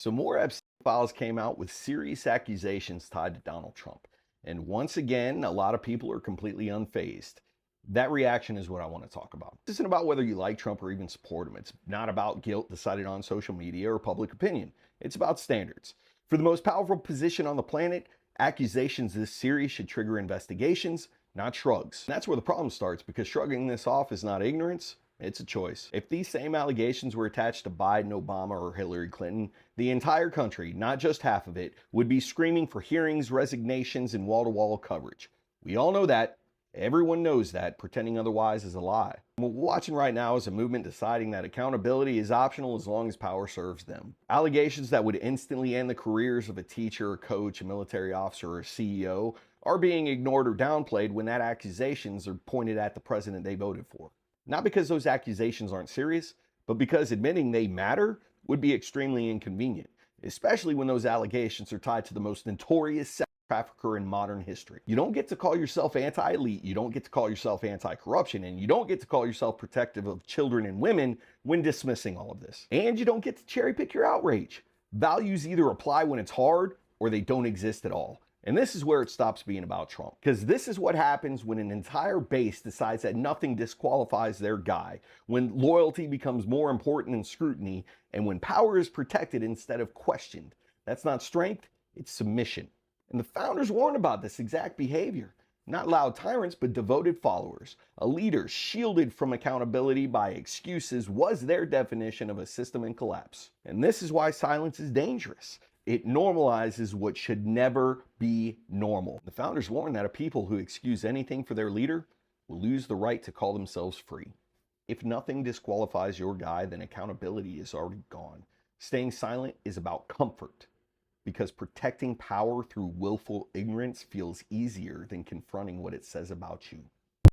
So more Epstein files came out with serious accusations tied to Donald Trump. And once again, a lot of people are completely unfazed. That reaction is what I want to talk about. This isn't about whether you like Trump or even support him. It's not about guilt decided on social media or public opinion. It's about standards. For the most powerful position on the planet, accusations this serious should trigger investigations, not shrugs. And that's where the problem starts, because shrugging this off is not ignorance, it's a choice. If these same allegations were attached to Biden, Obama, or Hillary Clinton, the entire country, not just half of it, would be screaming for hearings, resignations, and wall-to-wall coverage. We all know that. Everyone knows that. Pretending otherwise is a lie. What we're watching right now is a movement deciding that accountability is optional as long as power serves them. Allegations that would instantly end the careers of a teacher, a coach, a military officer, or a CEO are being ignored or downplayed when that accusations are pointed at the president they voted for. Not because those accusations aren't serious, but because admitting they matter would be extremely inconvenient, especially when those allegations are tied to the most notorious sex trafficker in modern history. You don't get to call yourself anti-elite, you don't get to call yourself anti-corruption, and you don't get to call yourself protective of children and women when dismissing all of this. And you don't get to cherry pick your outrage. Values either apply when it's hard or they don't exist at all. And this is where it stops being about Trump. Because this is what happens when an entire base decides that nothing disqualifies their guy, when loyalty becomes more important than scrutiny, and when power is protected instead of questioned. That's not strength, it's submission. And the founders warned about this exact behavior. Not loud tyrants, but devoted followers. A leader shielded from accountability by excuses was their definition of a system in collapse. And this is why silence is dangerous. It normalizes what should never be normal. The founders warned that a people who excuse anything for their leader will lose the right to call themselves free. If nothing disqualifies your guy, then accountability is already gone. Staying silent is about comfort, because protecting power through willful ignorance feels easier than confronting what it says about you.